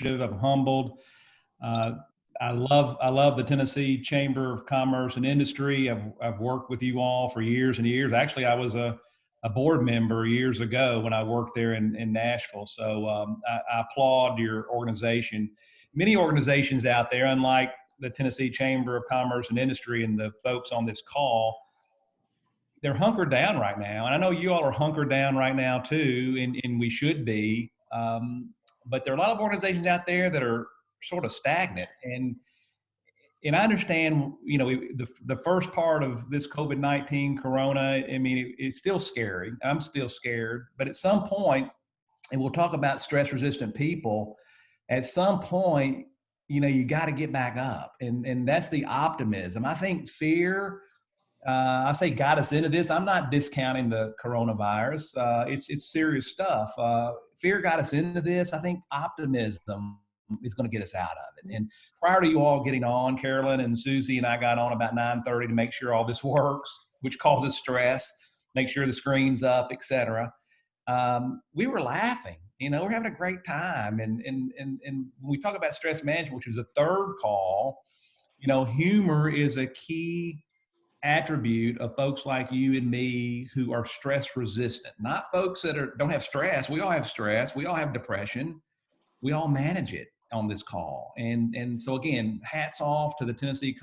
I'm humbled. Uh, I love the Tennessee Chamber of Commerce and Industry. I've worked with you all for years and years. Actually, I was a board member years ago when I worked there in Nashville. So I applaud your organization. Many organizations out there, unlike the Tennessee Chamber of Commerce and Industry and the folks on this call, they're hunkered down right now. And I know you all are hunkered down right now too, and we should be. But there are a lot of organizations out there that are sort of stagnant. And I understand, the first part of this COVID-19 Corona, I mean, it's still scary. I'm still scared. But at some point, and we'll talk about stress resistant people, at some point, you got to get back up. And that's the optimism. I think fear, I say got us into this. I'm not discounting the coronavirus. It's serious stuff. Fear got us into this. I think optimism is going to get us out of it. And prior to you all getting on, Carolyn and Susie and I got on about 9:30 to make sure all this works, which causes stress, make sure the screen's up, etc. We were laughing. We're having a great time. And when we talk about stress management, which was the third call, humor is a key attribute of folks like you and me who are stress resistant, not folks that don't have stress. We all have stress. We all have depression. We all manage it on this call. And so again, hats off to the Tennessee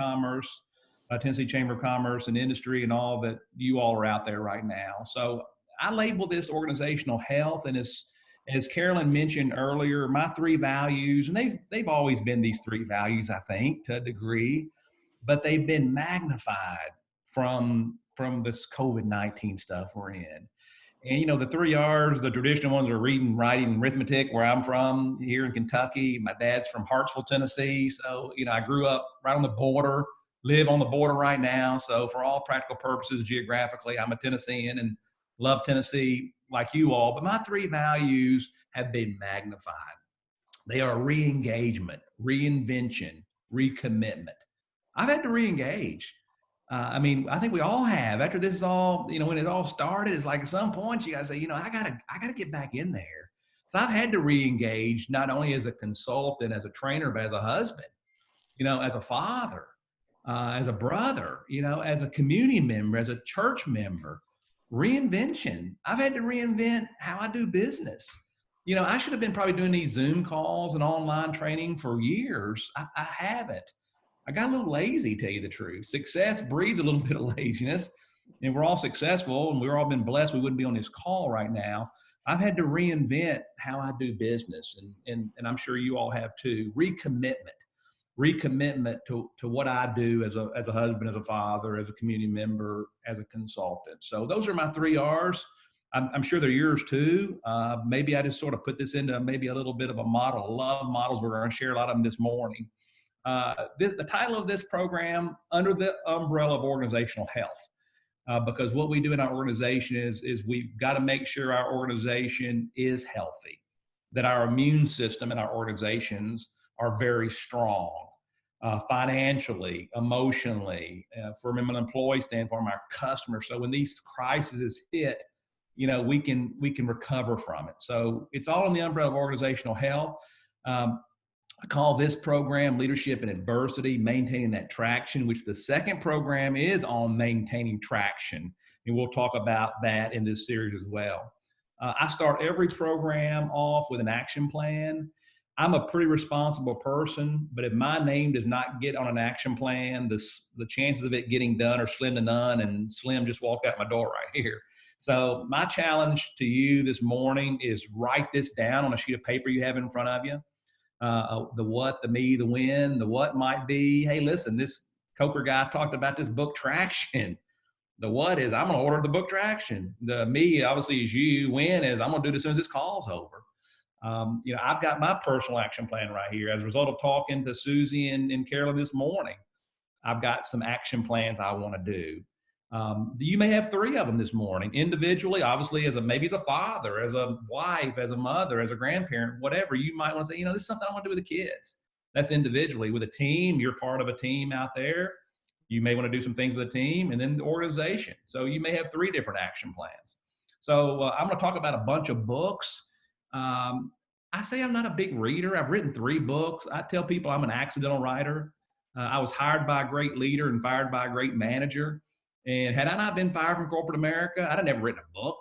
Tennessee Chamber of Commerce and Industry and all that you all are out there right now. So I label this organizational health. And as Carolyn mentioned earlier, my three values, and they've always been these three values, I think, to a degree, but they've been magnified from this COVID-19 stuff we're in. And, the three R's, the traditional ones are reading, writing, and arithmetic, where I'm from here in Kentucky. My dad's from Hartsville, Tennessee. So, I grew up right on the border, live on the border right now. So for all practical purposes, geographically, I'm a Tennessean and love Tennessee like you all. But my three values have been magnified. They are re-engagement, reinvention, recommitment. I've had to re-engage. I think we all have. After this is all, when it all started, it's like at some point you gotta say, I gotta get back in there. So I've had to re-engage not only as a consultant, as a trainer, but as a husband, as a father, as a brother, as a community member, as a church member. Reinvention. I've had to reinvent how I do business. I should have been probably doing these Zoom calls and online training for years. I haven't. I got a little lazy, to tell you the truth. Success breeds a little bit of laziness, and we're all successful, and we've all been blessed. We wouldn't be on this call right now. I've had to reinvent how I do business, and I'm sure you all have too. Recommitment to what I do as a husband, as a father, as a community member, as a consultant. So those are my three R's. I'm sure they're yours too. Maybe I just sort of put this into maybe a little bit of a model. I love models. We're going to share a lot of them this morning. The title of this program, Under the Umbrella of Organizational Health, because what we do in our organization is we've got to make sure our organization is healthy, that our immune system and our organizations are very strong, financially, emotionally, from an employee standpoint, from our customers. So when these crises hit, we can recover from it. So it's all in the umbrella of organizational health. I call this program Leadership in Adversity, Maintaining That Traction, which the second program is on maintaining traction. And we'll talk about that in this series as well. I start every program off with an action plan. I'm a pretty responsible person, but if my name does not get on an action plan, the chances of it getting done are slim to none, and Slim just walked out my door right here. So my challenge to you this morning is write this down on a sheet of paper you have in front of you. The what, the me, the when. The what might be, hey, listen, this Coker guy talked about this book Traction. The what is, I'm going to order the book Traction. The me, obviously, is you. When is, I'm going to do it as soon as this call's over. I've got my personal action plan right here. As a result of talking to Susie and Carolyn this morning, I've got some action plans I want to do. You may have three of them this morning, individually, obviously, maybe as a father, as a wife, as a mother, as a grandparent, whatever. You might want to say, this is something I want to do with the kids. That's individually. With a team, you're part of a team out there. You may want to do some things with a team, and then the organization. So you may have three different action plans. So I'm going to talk about a bunch of books. I say I'm not a big reader. I've written 3 books. I tell people I'm an accidental writer. I was hired by a great leader and fired by a great manager. And had I not been fired from corporate America, I'd have never written a book.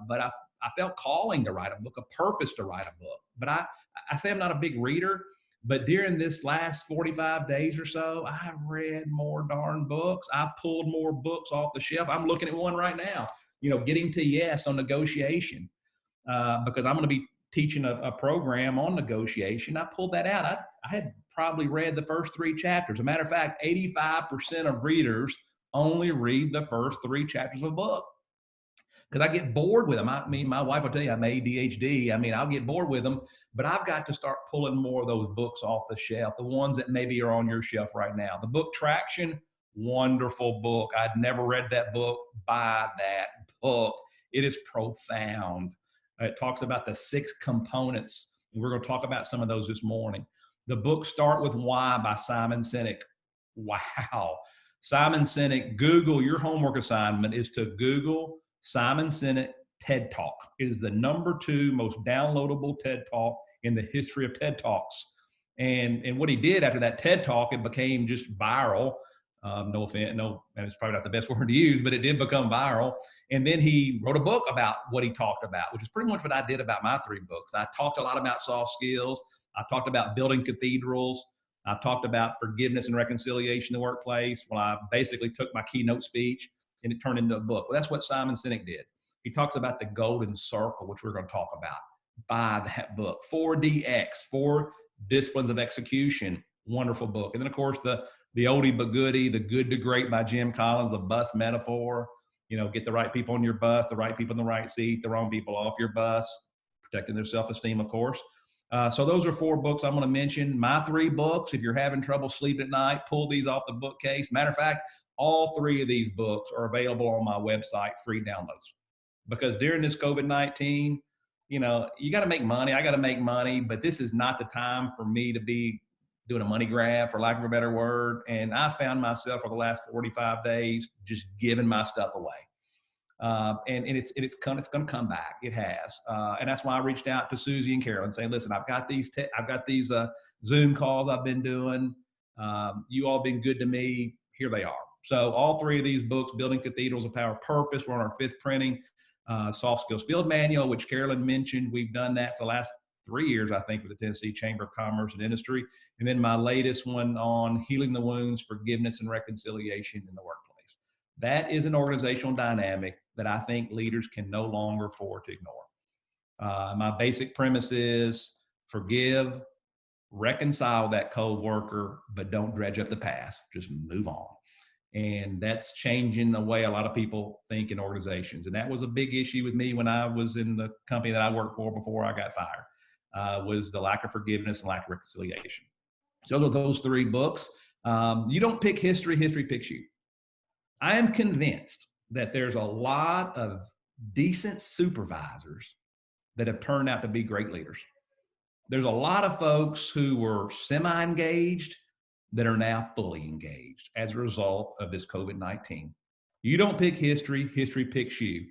But I felt calling to write a book, a purpose to write a book. But I say I'm not a big reader. But during this last 45 days or so, I've read more darn books. I've pulled more books off the shelf. I'm looking at one right now, Getting to Yes on negotiation, because I'm going to be teaching a program on negotiation. I pulled that out. I had probably read the first 3 chapters. As a matter of fact, 85% of readers only read the first 3 chapters of a book because I get bored with them. I mean, my wife will tell you I'm ADHD. I mean, I'll get bored with them, but I've got to start pulling more of those books off the shelf, the ones that maybe are on your shelf right now. The book Traction, wonderful book. I'd never read that book. Buy that book. It is profound. It talks about the 6 components. And we're going to talk about some of those this morning. The book Start With Why by Simon Sinek. Wow. Simon Sinek, Google, your homework assignment is to Google Simon Sinek TED Talk. It is the #2 most downloadable TED Talk in the history of TED Talks. And what he did after that TED Talk, it became just viral. No offense, it's probably not the best word to use, but it did become viral. And then he wrote a book about what he talked about, which is pretty much what I did about my 3 books. I talked a lot about soft skills. I talked about building cathedrals. I talked about forgiveness and reconciliation in the workplace. Well, I basically took my keynote speech and it turned into a book. Well, that's what Simon Sinek did. He talks about the golden circle, which we're going to talk about. Buy that book. 4DX, 4 Disciplines of Execution, wonderful book. And then, of course, the oldie but goodie, The Good to Great by Jim Collins, the bus metaphor. Get the right people on your bus, the right people in the right seat, the wrong people off your bus, protecting their self-esteem, of course. So those are 4 books I'm going to mention. My 3 books, if you're having trouble sleeping at night, pull these off the bookcase. Matter of fact, all 3 of these books are available on my website, free downloads. Because during this COVID-19, you got to make money. I got to make money, but this is not the time for me to be doing a money grab, for lack of a better word. And I found myself for the last 45 days just giving my stuff away. And it's going to come back. It has. And that's why I reached out to Susie and Carolyn saying, listen, I've got these Zoom calls I've been doing. You all been good to me. Here they are. So all 3 of these books, Building Cathedrals of Power Purpose, we're on our 5th printing. Soft Skills Field Manual, which Carolyn mentioned. We've done that for the last 3 years, I think, with the Tennessee Chamber of Commerce and Industry. And then my latest one on Healing the Wounds, Forgiveness and Reconciliation in the Workplace. That is an organizational dynamic that I think leaders can no longer afford to ignore. My basic premise is forgive, reconcile that co-worker, but don't dredge up the past. Just move on. And that's changing the way a lot of people think in organizations. And that was a big issue with me when I was in the company that I worked for before I got fired, was the lack of forgiveness and lack of reconciliation. So those 3 books. You don't pick history, history picks you. I am convinced that there's a lot of decent supervisors that have turned out to be great leaders. There's a lot of folks who were semi-engaged that are now fully engaged as a result of this COVID-19. You don't pick history, history picks you.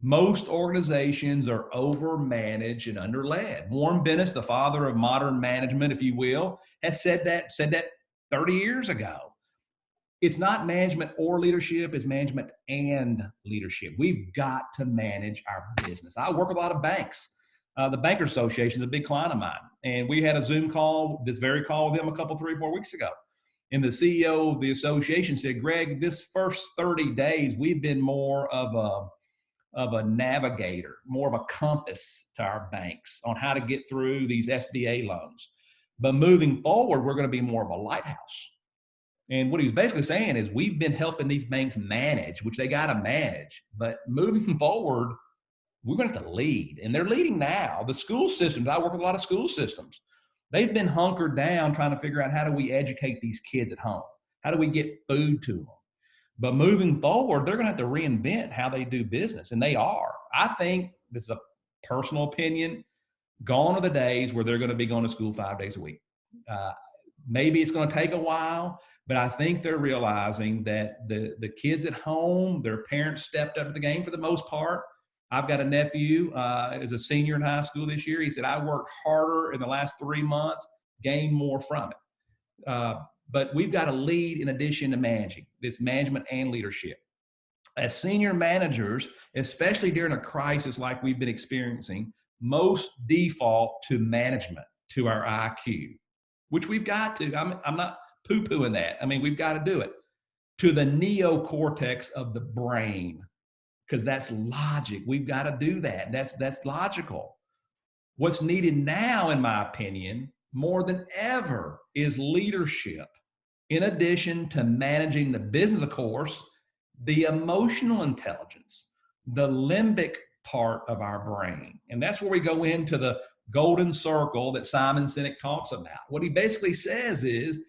Most organizations are overmanaged and underled. Warren Bennis, the father of modern management, if you will, has said that 30 years ago. It's not management or leadership, it's management and leadership. We've got to manage our business. I work with a lot of banks. The Bankers Association is a big client of mine. And we had a Zoom call, this very call with them a couple, 3, 4 weeks ago. And the CEO of the association said, Greg, this first 30 days, we've been more of a navigator, more of a compass to our banks on how to get through these SBA loans. But moving forward, we're going to be more of a lighthouse. And what he's basically saying is we've been helping these banks manage, which they got to manage. But moving forward, we're going to have to lead. And they're leading now. The school systems, I work with a lot of school systems. They've been hunkered down trying to figure out how do we educate these kids at home? How do we get food to them? But moving forward, they're going to have to reinvent how they do business. And they are. I think, this is a personal opinion, gone are the days where they're going to be going to school 5 days a week. Maybe it's going to take a while, but I think they're realizing that the kids at home, their parents stepped up to the game for the most part. I've got a nephew is a senior in high school this year. He said, I worked harder in the last 3 months, gained more from it. But we've got to lead in addition to managing. It's management and leadership. As senior managers, especially during a crisis like we've been experiencing, most default to management, to our IQ, which we've got to. I'm not poo-pooing that. I mean, we've got to do it. To the neocortex of the brain, because that's logic. We've got to do that. That's logical. What's needed now, in my opinion, more than ever, is leadership. In addition to managing the business, of course, the emotional intelligence, the limbic part of our brain. And that's where we go into the golden circle that Simon Sinek talks about. What he basically says is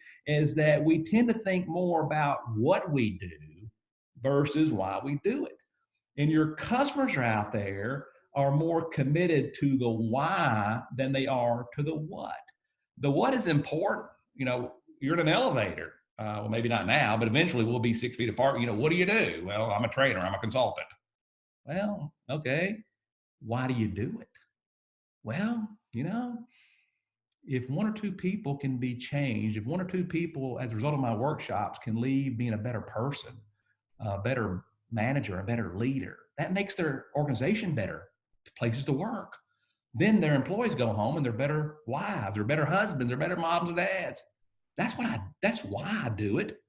that we tend to think more about what we do versus why we do it. And your customers are out there are more committed to the why than they are to the what. The what is important. You know, you're in an elevator. Well, maybe not now, but eventually we'll be 6 feet apart. You know, what do you do? Well, I'm a trainer. I'm a consultant. Well, okay. Why do you do it? Well, you know, if one or two people can be changed, if one or two people, as a result of my workshops, can leave being a better person, a better manager, a better leader, that makes their organization better places to work. Then their employees go home and they're better wives, they're better husbands, they're better moms and dads. That's why I do it.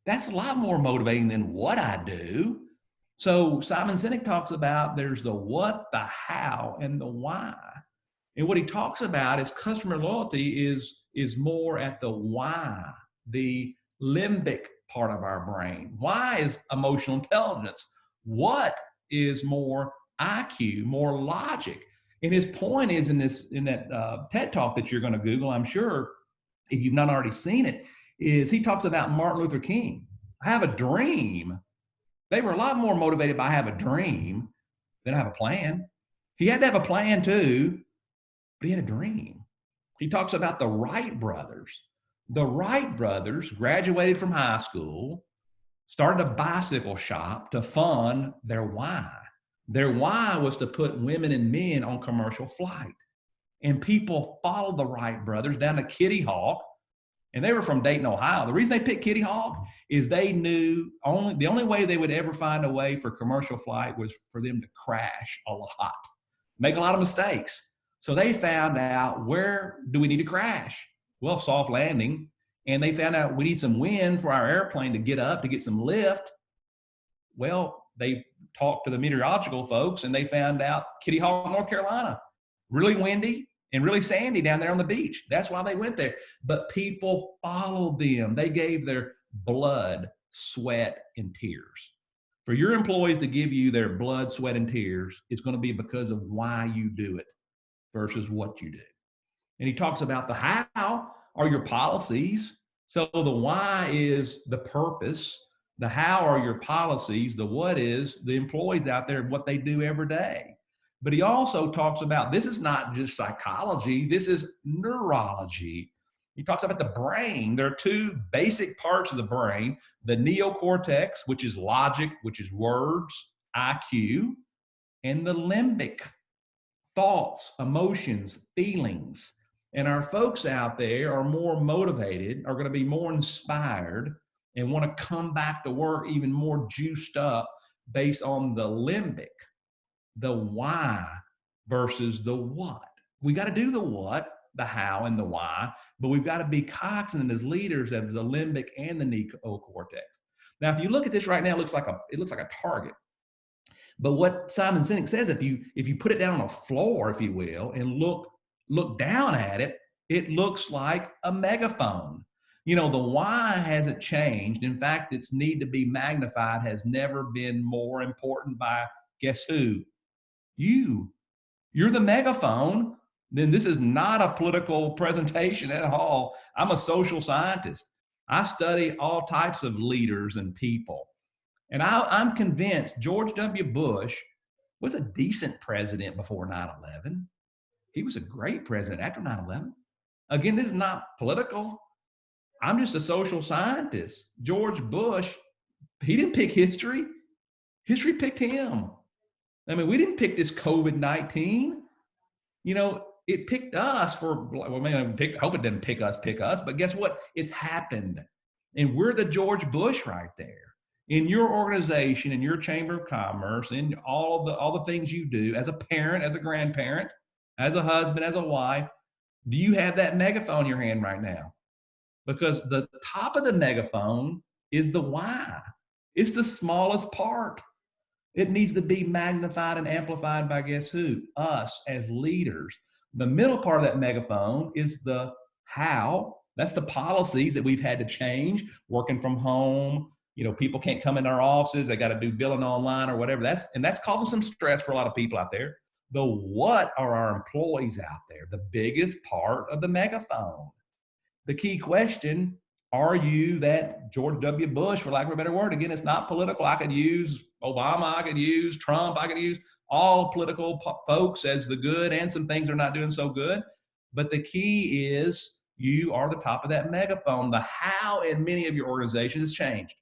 That's a lot more motivating than what I do. So Simon Sinek talks about there's the what, the how, and the why. And what he talks about is customer loyalty is more at the why, the limbic part of our brain. Why is emotional intelligence? What is more IQ, more logic? And his point is in that TED talk that you're going to Google, I'm sure, if you've not already seen it, is he talks about Martin Luther King. I have a dream. They were a lot more motivated by I have a dream than I have a plan. He had to have a plan too, but he had a dream. He talks about the Wright brothers. The Wright brothers graduated from high school, started a bicycle shop to fund their why. Their why was to put women and men on commercial flight. And people followed the Wright brothers down to Kitty Hawk, and they were from Dayton, Ohio. The reason they picked Kitty Hawk is they knew the only way they would ever find a way for commercial flight was for them to crash a lot, make a lot of mistakes. So they found out, where do we need to crash? Well, soft landing. And they found out we need some wind for our airplane to get up, to get some lift. Well, they talked to the meteorological folks and they found out Kitty Hawk, North Carolina, really windy and really sandy down there on the beach. That's why they went there. But people followed them. They gave their blood, sweat, and tears. For your employees to give you their blood, sweat, and tears, it's going to be because of why you do it versus what you do. And he talks about the how are your policies. So the why is the purpose. The how are your policies. The what is the employees out there, what they do every day. But he also talks about, this is not just psychology, this is neurology. He talks about the brain. There are two basic parts of the brain, the neocortex, which is logic, which is words, IQ, and the limbic, thoughts, emotions, feelings. And our folks out there are more motivated, are going to be more inspired, and want to come back to work even more juiced up based on the limbic, the why versus the what. We got to do the what, the how, and the why, but we've got to be cognizant as leaders of the limbic and the neocortex. Now, if you look at this right now, it looks like a target. But what Simon Sinek says, if you put it down on a floor, if you will, and look down at it, it looks like a megaphone. You know, the why hasn't changed. In fact, its need to be magnified has never been more important by, guess who? You're the megaphone. Then this is not a political presentation at all. I'm a social scientist. I study all types of leaders and people. And I'm convinced George W. Bush was a decent president before 9/11. He was a great president after 9/11. Again, this is not political. I'm just a social scientist. George Bush, he didn't pick history. History picked him. I mean, we didn't pick this COVID-19. You know, it picked us for, well, maybe I hope it didn't pick us, but guess what? It's happened. And we're the George Bush right there. In your organization, in your chamber of commerce, in all the things you do as a parent, as a grandparent, as a husband, as a wife, do you have that megaphone in your hand right now? Because the top of the megaphone is the why. It's the smallest part. It needs to be magnified and amplified by guess who? Us as leaders. The middle part of that megaphone is the how. That's the policies that we've had to change, working from home. You know, people can't come in our offices. They got to do billing online or whatever. That's causing some stress for a lot of people out there. The what are our employees out there? The biggest part of the megaphone. The key question, are you that George W. Bush, for lack of a better word? Again, it's not political. I could use Obama, I could use Trump, I could use all political folks as the good, and some things are not doing so good. But the key is you are the top of that megaphone. The how in many of your organizations has changed.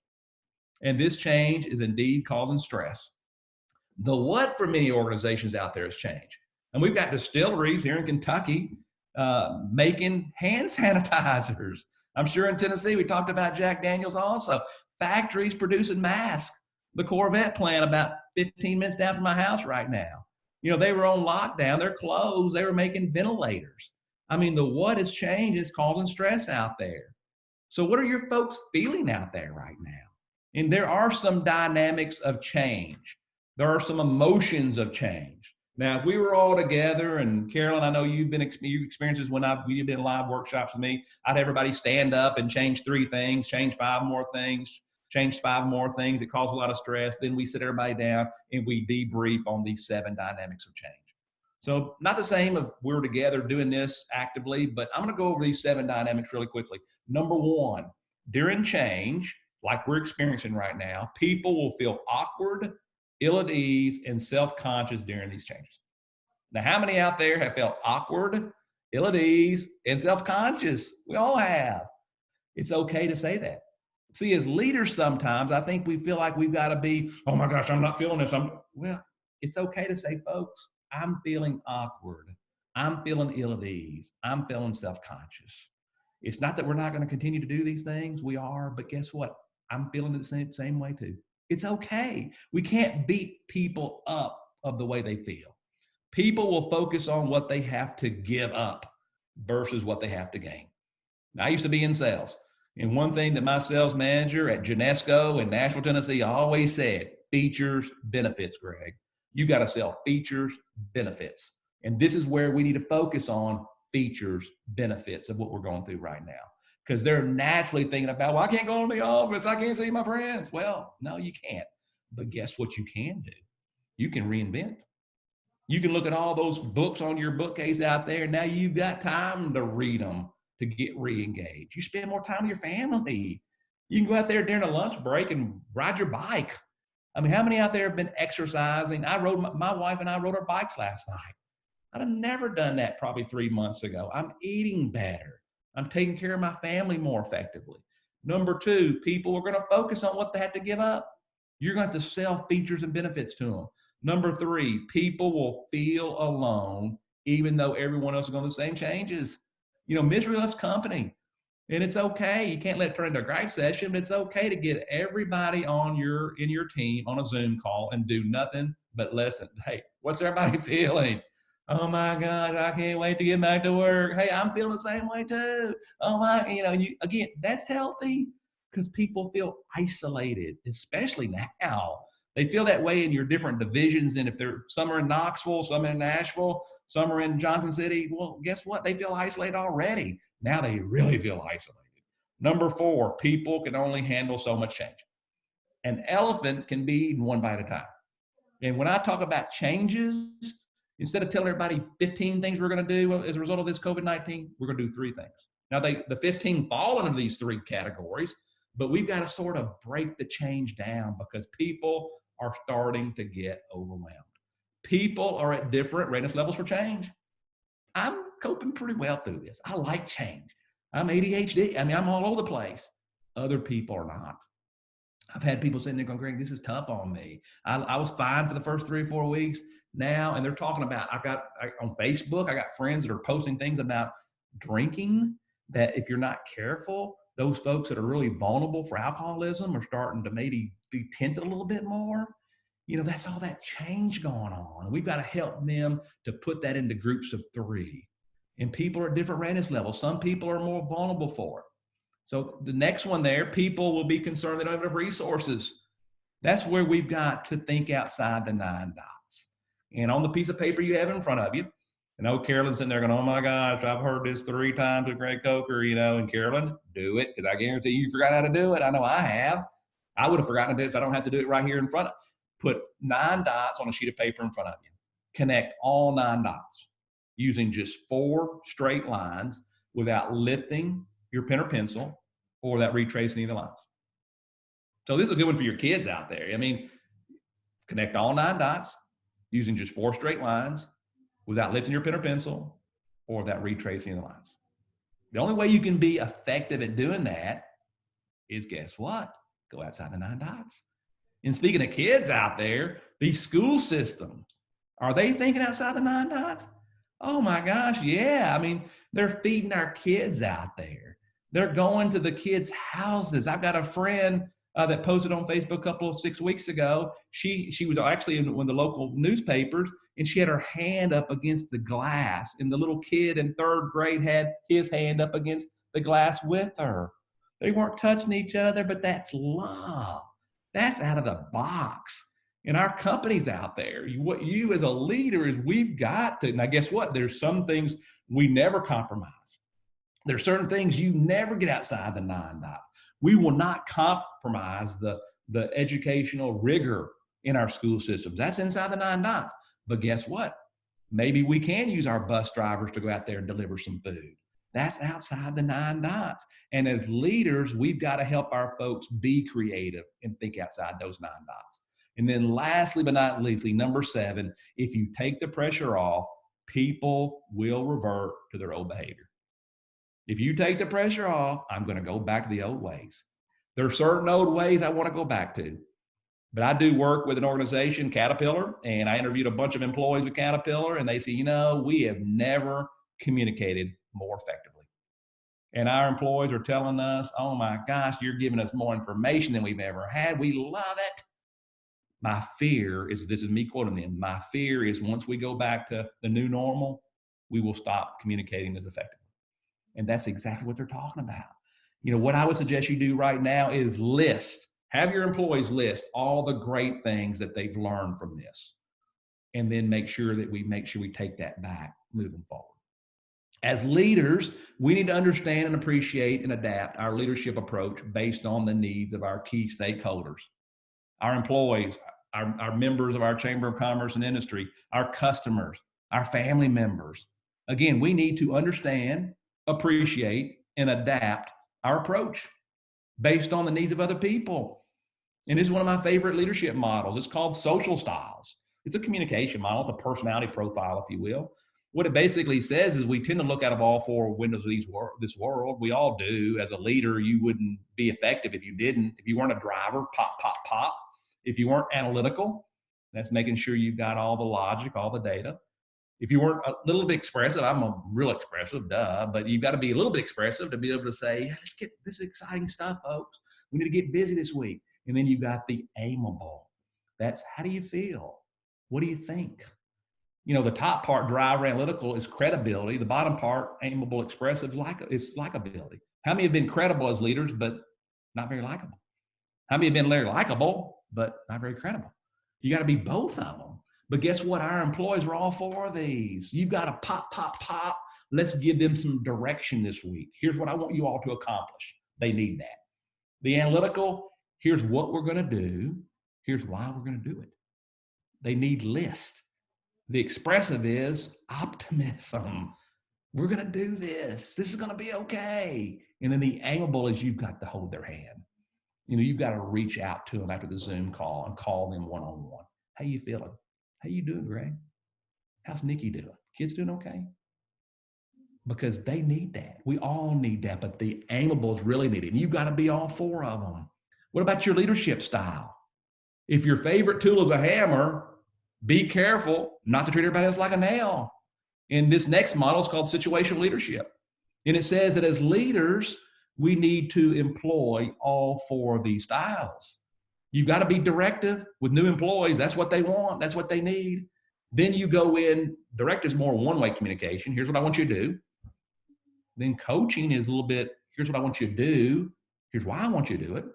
And this change is indeed causing stress. The what for many organizations out there has changed. And we've got distilleries here in Kentucky making hand sanitizers. I'm sure in Tennessee, we talked about Jack Daniels also. Factories producing masks. The Corvette plant about 15 minutes down from my house right now. You know, they were on lockdown. They're closed. They were making ventilators. I mean, the what has changed is causing stress out there. So what are your folks feeling out there right now? And there are some dynamics of change. There are some emotions of change. Now, if we were all together, and Carolyn, I know you've been your experiences when we did live workshops with me, I'd have everybody stand up and change 3 things, change 5 more things, change 5 more things. It caused a lot of stress. Then we sit everybody down and we debrief on these 7 dynamics of change. So not the same if we were together doing this actively, but I'm going to go over these 7 dynamics really quickly. Number 1, during change, like we're experiencing right now, people will feel awkward, ill at ease, and self-conscious during these changes. Now, how many out there have felt awkward, ill at ease, and self-conscious? We all have. It's okay to say that. See, as leaders, sometimes I think we feel like we've got to be, oh my gosh, I'm not feeling this. Well, it's okay to say, folks, I'm feeling awkward. I'm feeling ill at ease. I'm feeling self-conscious. It's not that we're not going to continue to do these things. We are, but guess what? I'm feeling it the same way too. It's okay. We can't beat people up of the way they feel. People will focus on what they have to give up versus what they have to gain. Now, I used to be in sales. And one thing that my sales manager at Genesco in Nashville, Tennessee always said, features, benefits, Greg. You got to sell features, benefits. And this is where we need to focus on features, benefits of what we're going through right now. Because they're naturally thinking about, well, I can't go into the office. I can't see my friends. Well, no, you can't. But guess what you can do? You can reinvent. You can look at all those books on your bookcase out there. Now you've got time to read them to get re-engaged. You spend more time with your family. You can go out there during a lunch break and ride your bike. I mean, how many out there have been exercising? My wife and I rode our bikes last night. I'd have never done that probably 3 months ago. I'm eating better. I'm taking care of my family more effectively. Number 2, people are going to focus on what they have to give up. You're going to have to sell features and benefits to them. Number 3, people will feel alone even though everyone else is going to the same changes. You know, misery loves company. And it's okay. You can't let it turn into a gripe session, but it's okay to get everybody in your team on a Zoom call and do nothing but listen. Hey, what's everybody feeling? Oh my God, I can't wait to get back to work. Hey, I'm feeling the same way too. Oh my, again, that's healthy because people feel isolated, especially now. They feel that way in your different divisions. And if some are in Knoxville, some in Nashville, some are in Johnson City, well, guess what? They feel isolated already. Now they really feel isolated. Number 4, people can only handle so much change. An elephant can be eaten one bite at a time. And when I talk about changes, instead of telling everybody 15 things we're going to do as a result of this COVID-19, we're going to do 3 things. Now, the 15 fall into these 3 categories, but we've got to sort of break the change down because people are starting to get overwhelmed. People are at different readiness levels for change. I'm coping pretty well through this. I like change. I'm ADHD. I mean, I'm all over the place. Other people are not. I've had people sitting there going, Greg, this is tough on me. I was fine for the first 3 or 4 weeks now. And they're talking about, on Facebook, I got friends that are posting things about drinking, that if you're not careful, those folks that are really vulnerable for alcoholism are starting to maybe be tempted a little bit more. That's all that change going on. We've got to help them to put that into groups of 3. And people are at different readiness levels. Some people are more vulnerable for it. So the next one there, people will be concerned they don't have enough resources. That's where we've got to think outside the 9 dots. And on the piece of paper you have in front of you, I know Carolyn's sitting there going, oh my gosh, I've heard this 3 times with Greg Coker, and Carolyn, do it, because I guarantee you forgot how to do it. I know I have. I would have forgotten to do it if I don't have to do it right here in front of. Put 9 dots on a sheet of paper in front of you. Connect all 9 dots using just 4 straight lines without lifting your pen or pencil or without retracing any of the lines. So this is a good one for your kids out there. I mean, connect all 9 dots using just 4 straight lines without lifting your pen or pencil or without retracing the lines. The only way you can be effective at doing that is, guess what? Go outside the 9 dots. And speaking of kids out there, these school systems, are they thinking outside the 9 dots? Oh my gosh, yeah. I mean, they're feeding our kids out there. They're going to the kids' houses. I've got a friend that posted on Facebook a couple of 6 weeks ago. She was actually in one of the local newspapers, and she had her hand up against the glass, and the little kid in 3rd grade had his hand up against the glass with her. They weren't touching each other, but that's love. That's out of the box. And our companies out there, what you as a leader is, we've got to, now guess what? There's some things we never compromise. There's certain things you never get outside the 9 dots. We will not compromise the educational rigor in our school systems. That's inside the 9 dots. But guess what? Maybe we can use our bus drivers to go out there and deliver some food. That's outside the 9 dots. And as leaders, we've got to help our folks be creative and think outside those 9 dots. And then lastly, but not leastly, number 7, if you take the pressure off, people will revert to their old behavior. If you take the pressure off, I'm going to go back to the old ways. There are certain old ways I want to go back to. But I do work with an organization, Caterpillar, and I interviewed a bunch of employees with Caterpillar, and they say, we have never communicated more effectively. And our employees are telling us, oh my gosh, you're giving us more information than we've ever had. We love it. My fear is, this is me quoting them, my fear is once we go back to the new normal, we will stop communicating as effectively. And that's exactly what they're talking about. What I would suggest you do right now is have your employees list all the great things that they've learned from this. And then make sure we take that back moving forward. As leaders, we need to understand and appreciate and adapt our leadership approach based on the needs of our key stakeholders, our employees, our members of our Chamber of Commerce and Industry, our customers, our family members. Again, we need to understand, appreciate, and adapt our approach based on the needs of other people. And this is one of my favorite leadership models. It's called social styles. It's a communication model. It's a personality profile, if you will. What it basically says is we tend to look out of all 4 windows of this world. We all do. As a leader, you wouldn't be effective if you didn't. If you weren't a driver, pop, pop, pop. If you weren't analytical, that's making sure you've got all the logic, all the data. If you weren't a little bit expressive, I'm a real expressive, but you've got to be a little bit expressive to be able to say, let's get this exciting stuff, folks. We need to get busy this week. And then you've got the aimable. That's, how do you feel? What do you think? The top part, driver, analytical, is credibility. The bottom part, aimable, expressive, is likability. How many have been credible as leaders, but not very likable? How many have been very likable, but not very credible? You got to be both of them. But guess what? Our employees are all 4 of these. You've got to pop, pop, pop. Let's give them some direction this week. Here's what I want you all to accomplish. They need that. The analytical, here's what we're going to do. Here's why we're going to do it. They need list. The expressive is optimism. We're going to do this. This is going to be okay. And then the aimable is you've got to hold their hand. You've got to reach out to them after the Zoom call and call them one-on-one. How you feeling? How you doing, Greg? How's Nikki doing? Kids doing okay? Because they need that. We all need that, but the aimables really need it. And you've got to be all 4 of them. What about your leadership style? If your favorite tool is a hammer, be careful not to treat everybody else like a nail. And this next model is called situational leadership. And it says that as leaders, we need to employ all four of these styles. You've got to be directive with new employees. That's what they want. That's what they need. Then you go in, directive is more one-way communication. Here's what I want you to do. Then coaching is a little bit, here's what I want you to do. Here's why I want you to do it.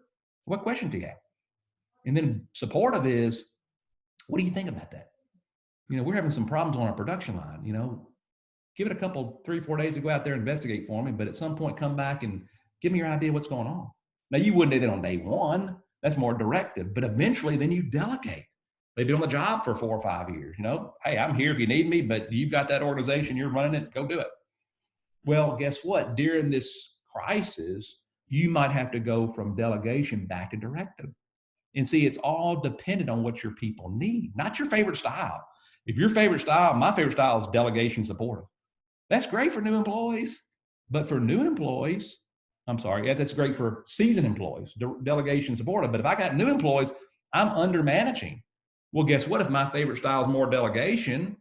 What questions do you have? And then supportive is, what do you think about that? We're having some problems on our production line. Give it a couple, 3-4 days to go out there and investigate for me, but at some point come back and give me your idea what's going on. Now, you wouldn't do that on day one. That's more directive, but eventually then you delegate. They've been on the job for 4 or 5 years. Hey, I'm here if you need me, but you've got that organization, you're running it, go do it. Well, guess what? During this crisis, you might have to go from delegation back to directive. And see, it's all dependent on what your people need, not your favorite style. If your favorite style, my favorite style is delegation supportive. That's great for new employees, but for new employees, that's great for seasoned employees, delegation supportive. But if I got new employees, I'm under managing. Well, guess what? If my favorite style is more delegation,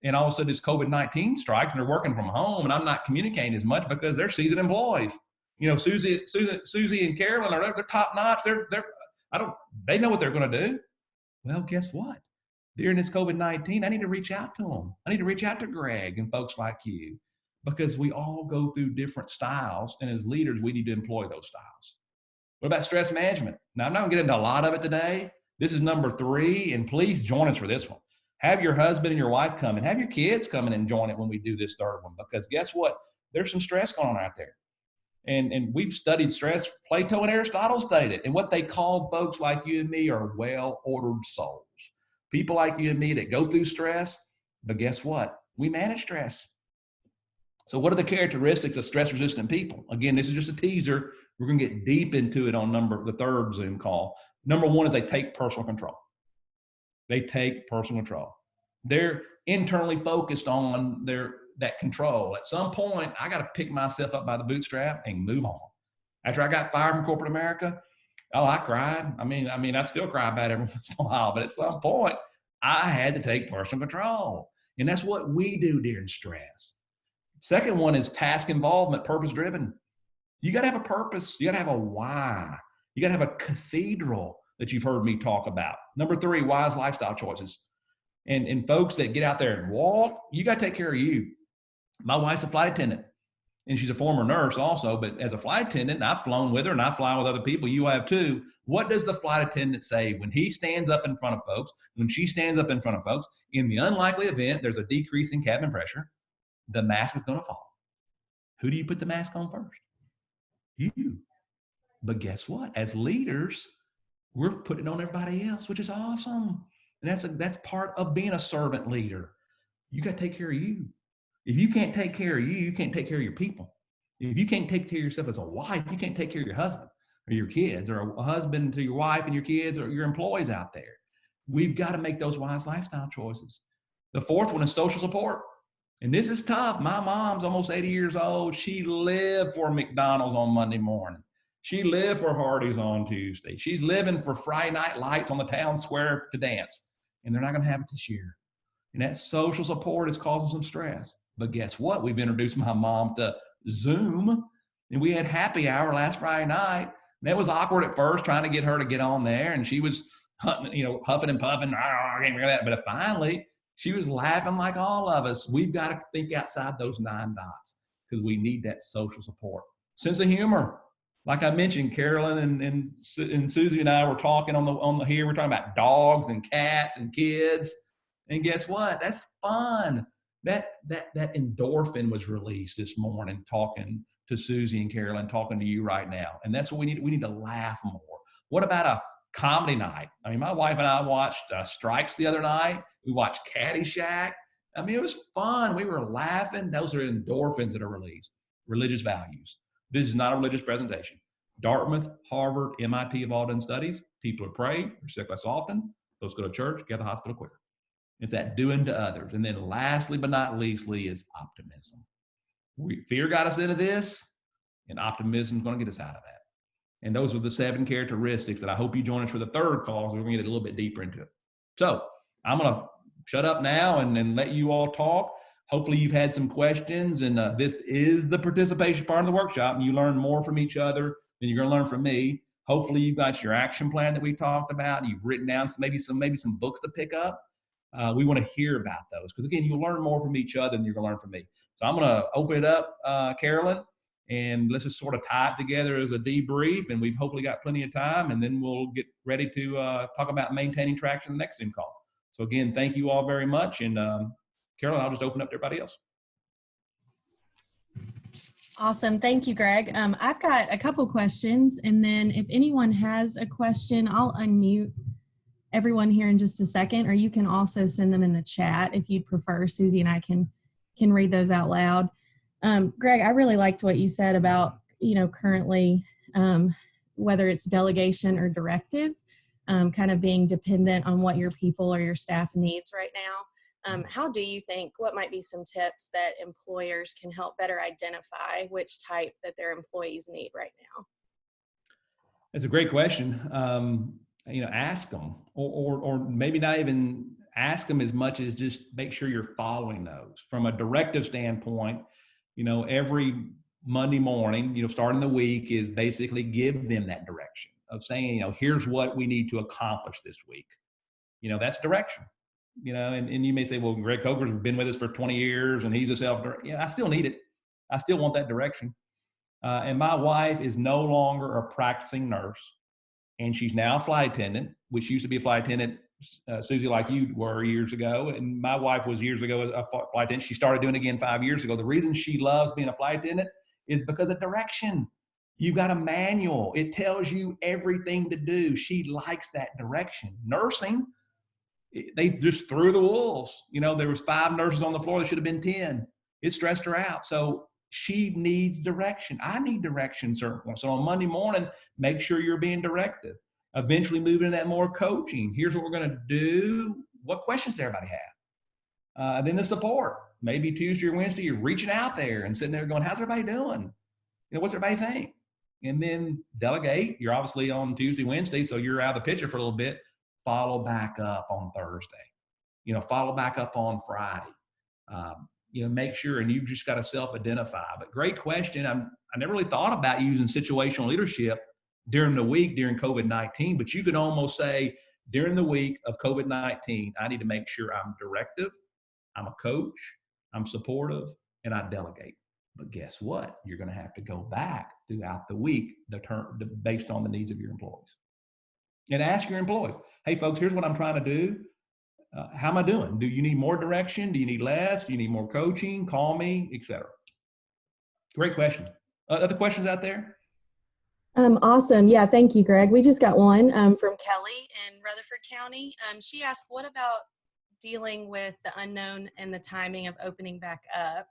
and all of a sudden this COVID-19 strikes and they're working from home and I'm not communicating as much because they're seasoned employees. Susie and Carolyn they're top notch. They know what they're going to do. Well, guess what? During this COVID-19, I need to reach out to them. I need to reach out to Greg and folks like you, because we all go through different styles. And as leaders, we need to employ those styles. What about stress management? Now, I'm not going to get into a lot of it today. This is number 3, and please join us for this one. Have your husband and your wife come and have your kids come in and join it when we do this third one, because guess what? There's some stress going on out there. And we've studied stress. Plato and Aristotle stated, and what they call folks like you and me are well-ordered souls. People like you and me that go through stress, but guess what? We manage stress. So what are the characteristics of stress-resistant people? Again, this is just a teaser. We're going to get deep into it on the third Zoom call. Number 1 is they take personal control. They take personal control. They're internally focused on that control. At some point, I got to pick myself up by the bootstrap and move on. After I got fired from corporate America, I cried. I mean, I still cry about it every once in a while, but at some point, I had to take personal control. And that's what we do during stress. Second one is task involvement, purpose-driven. You got to have a purpose. You got to have a why. You got to have a cathedral that you've heard me talk about. Number 3, wise lifestyle choices. And folks that get out there and walk, you got to take care of you. My wife's a flight attendant, and she's a former nurse also, but as a flight attendant, I've flown with her and I fly with other people. You have too. What does the flight attendant say when he stands up in front of folks, when she stands up in front of folks? In the unlikely event there's a decrease in cabin pressure, the mask is going to fall. Who do you put the mask on first? You. But guess what? As leaders, we're putting it on everybody else, which is awesome. And that's part of being a servant leader. You got to take care of you. If you can't take care of you, you can't take care of your people. If you can't take care of yourself as a wife, you can't take care of your husband or your kids, or a husband to your wife and your kids or your employees out there. We've got to make those wise lifestyle choices. The fourth one is social support. And this is tough. My mom's almost 80 years old. She lived for McDonald's on Monday morning. She lived for Hardee's on Tuesday. She's living for Friday night lights on the town square to dance. And they're not going to have it this year. And that social support is causing some stress. But guess what? We've introduced my mom to Zoom, and we had happy hour last Friday night. And it was awkward at first trying to get her to get on there. And she was huffing and puffing. I can't remember that. But finally, she was laughing like all of us. We've got to think outside those 9 dots because we need that social support. Sense of humor. Like I mentioned, Carolyn and Susie and I were talking on the here. We're talking about dogs and cats and kids. And guess what? That's fun. That endorphin was released this morning talking to Susie and Carolyn, talking to you right now. And that's what we need. We need to laugh more. What about a comedy night? I mean, my wife and I watched Strikes the other night. We watched Caddyshack. I mean, it was fun. We were laughing. Those are endorphins that are released. Religious values. This is not a religious presentation. Dartmouth, Harvard, MIT have all done studies. People are praying, they're sick less often. Those go to church, get to the hospital quicker. It's that doing to others. And then lastly, but not leastly, is optimism. Fear got us into this, and optimism is going to get us out of that. And those are the 7 characteristics that I hope you join us for the third call, so we're going to get a little bit deeper into it. So I'm going to shut up now and let you all talk. Hopefully you've had some questions, and this is the participation part of the workshop, and you learn more from each other than you're going to learn from me. Hopefully you've got your action plan that we talked about. You've written down maybe some books to pick up. We want to hear about those because, again, you'll learn more from each other than you're going to learn from me. So I'm going to open it up, Carolyn, and let's just sort of tie it together as a debrief, and we've hopefully got plenty of time, and then we'll get ready to talk about maintaining traction in the next Zoom call. So again, thank you all very much, and Carolyn, I'll just open up to everybody else. Awesome. Thank you, Greg. I've got a couple questions, and then if anyone has a question, I'll unmute everyone here in just a second, or you can also send them in the chat if you'd prefer. Susie and I can read those out loud. Greg, I really liked what you said about, currently, whether it's delegation or directive, kind of being dependent on what your people or your staff needs right now. How do you think, what might be some tips that employers can help better identify which type that their employees need right now? It's a great question. Ask them, or maybe not even ask them as much as just make sure you're following those. From a directive standpoint, every Monday morning, starting the week is basically give them that direction of saying, here's what we need to accomplish this week. That's direction. And you may say, well, Greg Coker's been with us for 20 years and he's a self-directed. I still need it. I still want that direction. And my wife is no longer a practicing nurse, and she's now a flight attendant, which used to be a flight attendant, Susie, like you were years ago. And my wife was years ago a flight attendant. She started doing it again 5 years ago. The reason she loves being a flight attendant is because of direction. You've got a manual. It tells you everything to do. She likes that direction. Nursing, they just threw the wolves. There was 5 nurses on the floor. There should have been 10. It stressed her out. So she needs direction. I need direction, certainly. So on Monday morning, make sure you're being directed. Eventually move into that more coaching. Here's what we're going to do. What questions does everybody have? Then the support. Maybe Tuesday or Wednesday, you're reaching out there and sitting there going, how's everybody doing? What's everybody think? And then delegate. You're obviously on Tuesday, Wednesday, so you're out of the picture for a little bit. Follow back up on Thursday. Follow back up on Friday. Make sure, and you've just got to self-identify. But great question. I never really thought about using situational leadership during the week during COVID-19, but you could almost say during the week of COVID-19, I need to make sure I'm directive, I'm a coach, I'm supportive, and I delegate. But guess what? You're going to have to go back throughout the week based on the needs of your employees. And ask your employees, hey, folks, here's what I'm trying to do. How am I doing? Do you need more direction? Do you need less? Do you need more coaching? Call me, etc. Great question. Other questions out there? Awesome. Yeah, thank you, Greg. We just got one from Kelly in Rutherford County. She asked, what about dealing with the unknown and the timing of opening back up?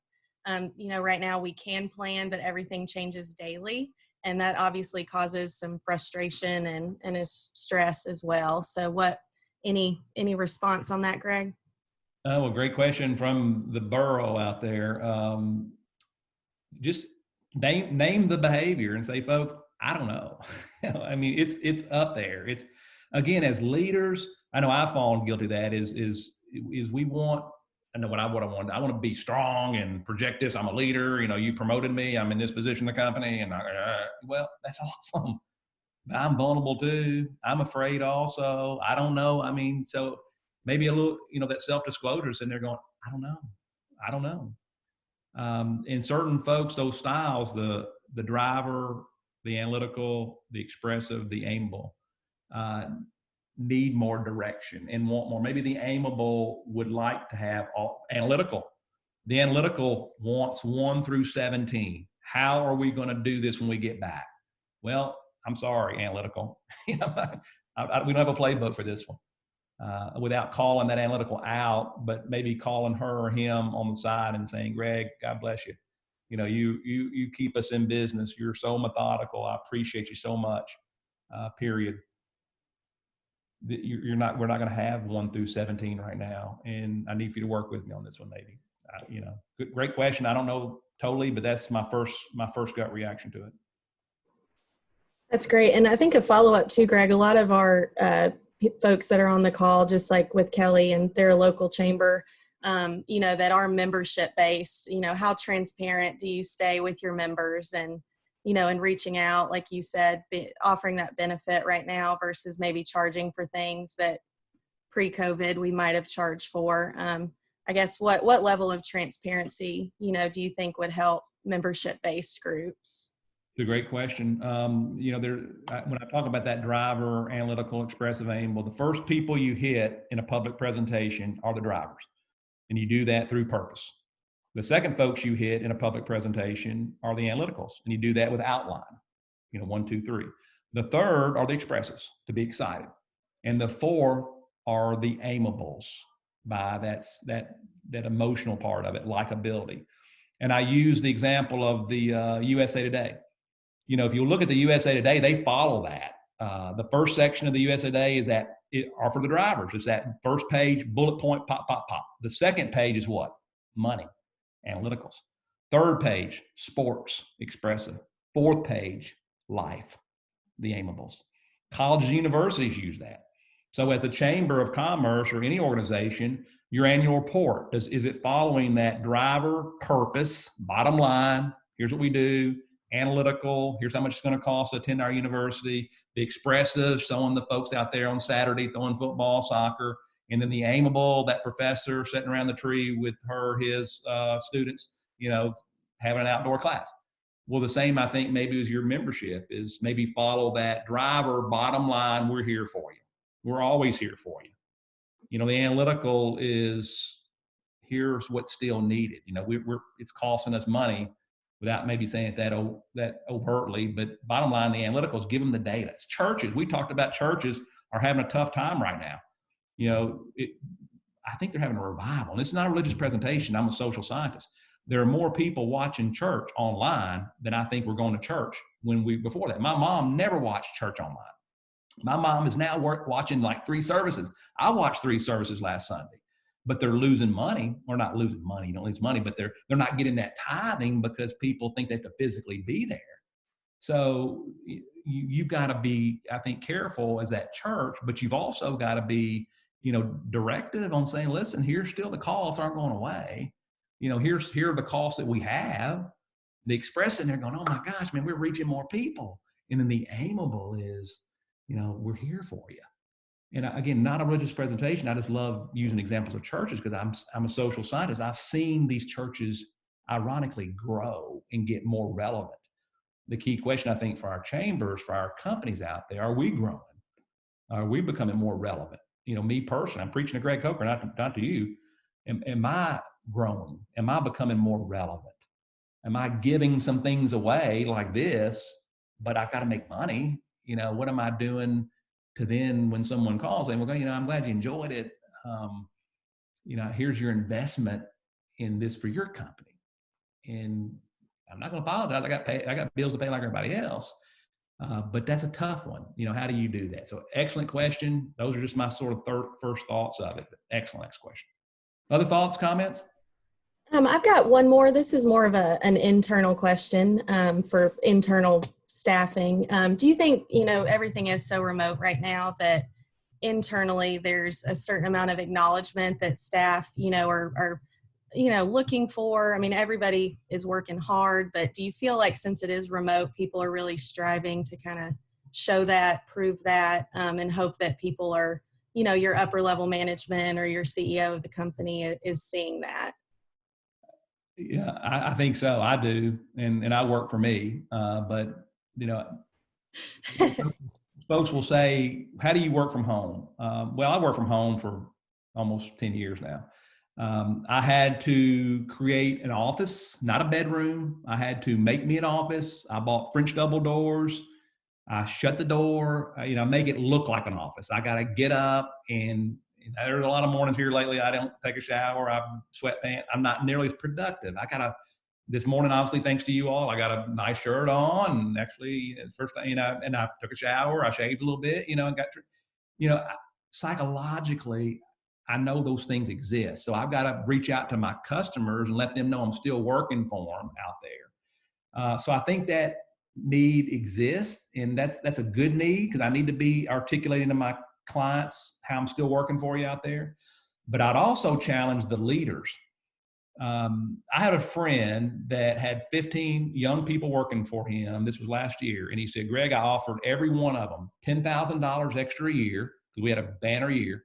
Right now we can plan, but everything changes daily. And that obviously causes some frustration and is stress as well. So any response on that, Greg? Well, great question from the borough out there. Just name the behavior and say, folks, I don't know. I mean, it's up there. It's, again, as leaders, I know I've fallen guilty of that is we want, I know what I want. I want to be strong and project this. I'm a leader. You promoted me. I'm in this position in the company. And well, that's awesome. I'm vulnerable too. I'm afraid also. I don't know. I mean, so maybe a little, that self-disclosure is in there going, I don't know. In certain folks, those styles, the driver, the analytical, the expressive, the amiable, need more direction and want more. Maybe the amiable would like to have analytical. The analytical wants 1 through 17. How are we going to do this when we get back? Well, I'm sorry, analytical. We don't have a playbook for this one. Without calling that analytical out, but maybe calling her or him on the side and saying, Greg, God bless you. You keep us in business. You're so methodical. I appreciate you so much. Period. We're not going to have 1 through 17 right now, and I need for you to work with me on this one, maybe. Great question. I don't know totally, but that's my first gut reaction to it. That's great. And I think a follow up too, Greg, a lot of our folks that are on the call, just like with Kelly and their local chamber, that are membership based, how transparent do you stay with your members and reaching out, like you said, offering that benefit right now versus maybe charging for things that pre-COVID we might have charged for. I guess what level of transparency, do you think would help membership based groups? It's a great question. When I talk about that driver, analytical, expressive, aim, well, the first people you hit in a public presentation are the drivers, and you do that through purpose. The second folks you hit in a public presentation are the analyticals, and you do that with outline, 1, 2, 3. The third are the expressives, to be excited. And the four are the aimables, that's that emotional part of it, likability. And I use the example of the USA Today. If you look at the USA Today, they follow that. The first section of the USA Today is are for the drivers. It's that first page, bullet point, pop, pop, pop. The second page is what? Money, analyticals. Third page, sports, expressive. Fourth page, life, the aimables. Colleges and universities use that. So as a chamber of commerce or any organization, your annual report, is it following that driver purpose, bottom line, here's what we do, analytical, here's how much it's going to cost to attend our university, the expressive, showing the folks out there on Saturday throwing football, soccer, and then the aimable, that professor sitting around the tree with his students, having an outdoor class. Well, the same, I think, maybe as your membership is maybe follow that driver, bottom line, we're here for you. We're always here for you. The analytical is here's what's still needed. It's costing us money without maybe saying it that overtly, but bottom line, the analyticals, give them the data. It's churches. We talked about churches are having a tough time right now. I think they're having a revival. And it's not a religious presentation. I'm a social scientist. There are more people watching church online than I think were going to church before that. My mom never watched church online. My mom is now watching like 3 services. I watched 3 services last Sunday, but they're losing money, or not losing money. You don't lose money, but they're not getting that tithing because people think they have to physically be there. So you've got to be, I think, careful as that church, but you've also got to be, directive on saying, listen, here's still the costs aren't going away. Here are the costs that we have. The expressing, they're going, oh my gosh, man, we're reaching more people. And then the aimable is, we're here for you. And again, not a religious presentation. I just love using examples of churches because I'm a social scientist. I've seen these churches ironically grow and get more relevant. The key question, I think, for our chambers, for our companies out there, are we growing? Are we becoming more relevant? Me personally, I'm preaching to Greg Coker, not to you. Am I growing? Am I becoming more relevant? Am I giving some things away like this, but I've got to make money? What am I doing to then when someone calls and we'll go, I'm glad you enjoyed it. Here's your investment in this for your company. And I'm not going to apologize. I got bills to pay like everybody else. But that's a tough one. How do you do that? So excellent question. Those are just my sort of first thoughts of it. Excellent question. Other thoughts, comments? I've got one more. This is more of an internal question for internal staffing. Do you think, everything is so remote right now that internally there's a certain amount of acknowledgement that staff, are looking for? I mean, everybody is working hard, but do you feel like since it is remote, people are really striving to kind of show that, prove that, and hope that people are, your upper level management or your CEO of the company is seeing that? Yeah, I think so. I do. And I work for me. But, folks will say, how do you work from home? Well, I work from home for almost 10 years now. I had to create an office, not a bedroom. I had to make me an office. I bought French double doors. I shut the door, make it look like an office. I got to get up and there's a lot of mornings here lately. I don't take a shower. I'm sweatpants. I'm not nearly as productive. This morning, obviously, thanks to you all, I got a nice shirt on. And actually, it's first thing, and I took a shower. I shaved a little bit, and psychologically, I know those things exist. So I've got to reach out to my customers and let them know I'm still working for them out there. So I think that need exists, and that's a good need, because I need to be articulating to my clients how I'm still working for you out there. But I'd also challenge the leaders. I had a friend that had 15 young people working for him. This was last year. And he said, Greg, I offered every one of them $10,000 extra a year, because we had a banner year,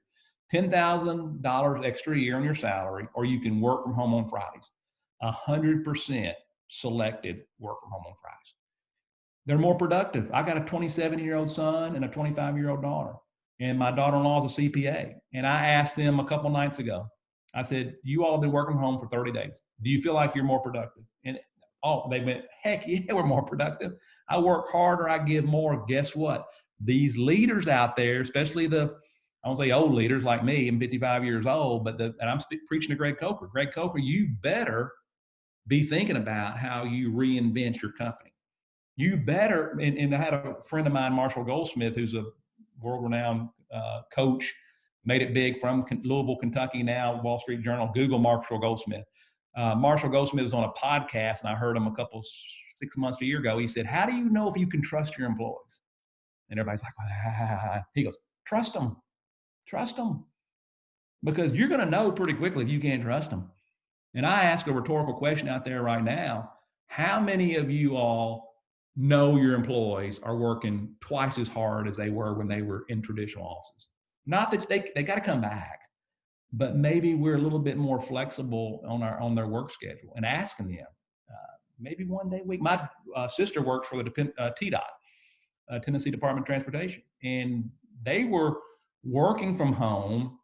$10,000 extra a year on your salary, or you can work from home on Fridays. 100% selected work from home on Fridays. They're more productive. I got a 27-year-old son and a 25-year-old daughter, and my daughter-in-law is a CPA. And I asked them a couple nights ago, I said, you all have been working from home for 30 days. Do you feel like you're more productive? And they went, heck yeah, we're more productive. I work harder, I give more. Guess what? These leaders out there, especially I won't say old leaders like me, I'm 55 years old, but and I'm preaching to Greg Coker. Greg Coker, you better be thinking about how you reinvent your company. You better, and I had a friend of mine, Marshall Goldsmith, who's a world-renowned coach, made it big from Louisville, Kentucky, now Wall Street Journal. Google Marshall Goldsmith. Marshall Goldsmith was on a podcast, and I heard him 6 months to a year ago. He said, how do you know if you can trust your employees? And everybody's like, ah. He goes, trust them. Trust them. Because you're going to know pretty quickly if you can't trust them. And I ask a rhetorical question out there right now. How many of you all know your employees are working twice as hard as they were when they were in traditional offices? Not that they got to come back, but maybe we're a little bit more flexible on their work schedule, and asking them maybe one day a week. My sister works for the TDOT, Tennessee Department of Transportation, and they were working from home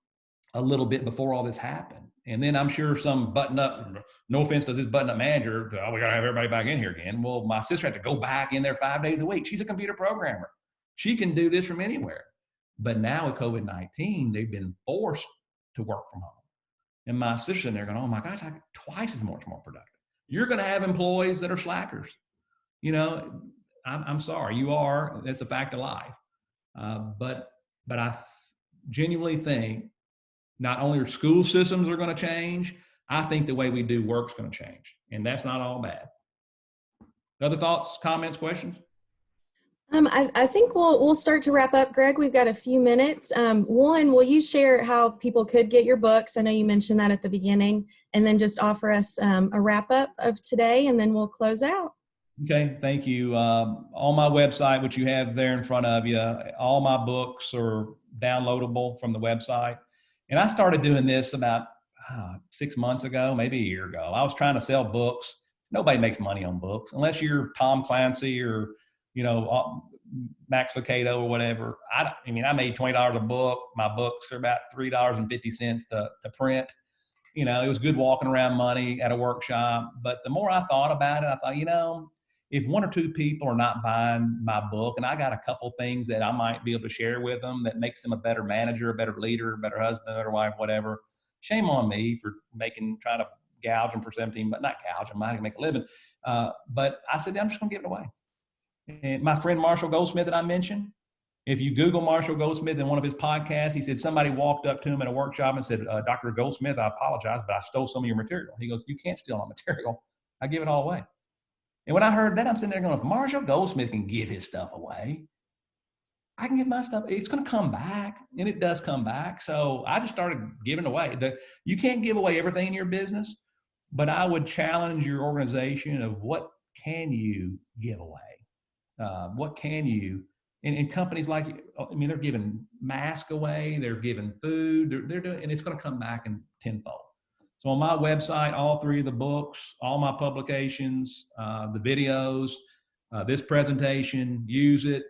a little bit before all this happened. And then I'm sure some button-up, no offense to this button-up manager, we got to have everybody back in here again. Well, my sister had to go back in there 5 days a week. She's a computer programmer. She can do this from anywhere. But now with COVID-19, they've been forced to work from home. And my sister's in there going, oh my gosh, I'm twice as much more productive. You're going to have employees that are slackers. I'm sorry, you are. That's a fact of life. But I genuinely think not only our school systems are going to change, I think the way we do work is going to change. And that's not all bad. Other thoughts, comments, questions? I think we'll start to wrap up, Greg. We've got a few minutes. One, will you share how people could get your books? I know you mentioned that at the beginning, and then just offer us a wrap up of today, and then we'll close out. Okay, thank you. On my website, which you have there in front of you, all my books are downloadable from the website. And I started doing this about 6 months ago, maybe a year ago. I was trying to sell books. Nobody makes money on books unless you're Tom Clancy or Max Lucado or whatever. I made $20 a book. My books are about $3.50 to print. It was good walking around money at a workshop. But the more I thought about it, I thought, if one or two people are not buying my book, and I got a couple things that I might be able to share with them that makes them a better manager, a better leader, a better husband, a better wife, whatever. Shame on me for trying to gouge them for 17, but not gouge them. I can make a living. But I said, I'm just going to give it away. And my friend Marshall Goldsmith that I mentioned, if you Google Marshall Goldsmith in one of his podcasts, he said somebody walked up to him at a workshop and said, Dr. Goldsmith, I apologize, but I stole some of your material. He goes, you can't steal my material. I give it all away. And when I heard that, I'm sitting there going, if Marshall Goldsmith can give his stuff away, I can give my stuff. It's going to come back, and it does come back. So I just started giving away. You can't give away everything in your business, but I would challenge your organization of what can you give away? What can you? And companies they're giving masks away, they're giving food, they're doing, and it's going to come back in tenfold. So on my website, all three of the books, all my publications, the videos, this presentation, use it.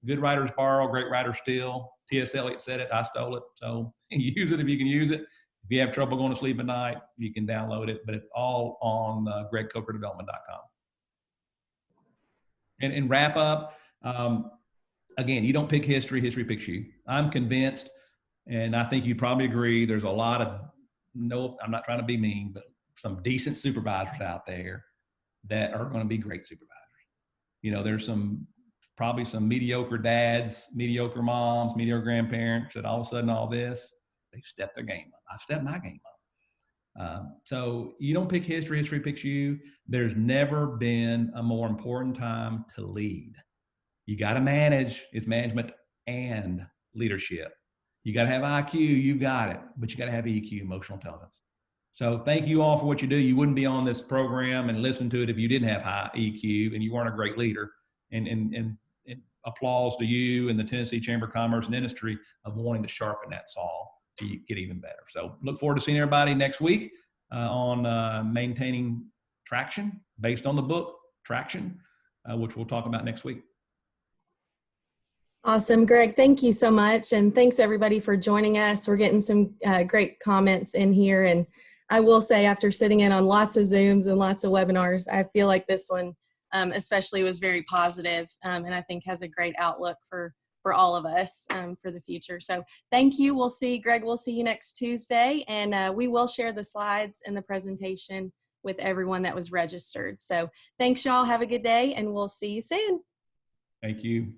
Good writers borrow, great writers steal. T.S. Eliot said it, I stole it. So use it if you can use it. If you have trouble going to sleep at night, you can download it, but it's all on gregcokerdevelopment.com. And wrap up, again, you don't pick history, history picks you. I'm convinced, and I think you probably agree, there's a lot of, I'm not trying to be mean, but some decent supervisors out there that are going to be great supervisors. There's probably some mediocre dads, mediocre moms, mediocre grandparents that all of a sudden all this, they stepped their game up. I stepped my game So you don't pick history, history picks you. There's never been a more important time to lead. You got to manage. It's management and leadership. You got to have IQ, you got it, but you got to have EQ, emotional intelligence. So thank you all for what you do. You wouldn't be on this program and listen to it if you didn't have high EQ and you weren't a great leader. And applause to you and the Tennessee Chamber of Commerce and Industry of wanting to sharpen that saw to get even better. So look forward to seeing everybody next week on maintaining traction based on the book Traction, which we'll talk about next week. Awesome, Greg. Thank you so much. And thanks everybody for joining us. We're getting some great comments in here. And I will say, after sitting in on lots of Zooms and lots of webinars, I feel like this one especially was very positive, and I think has a great outlook for all of us for the future. So thank you. We'll see, Greg, we'll see you next Tuesday. And we will share the slides and the presentation with everyone that was registered. So thanks, y'all. Have a good day, and we'll see you soon. Thank you.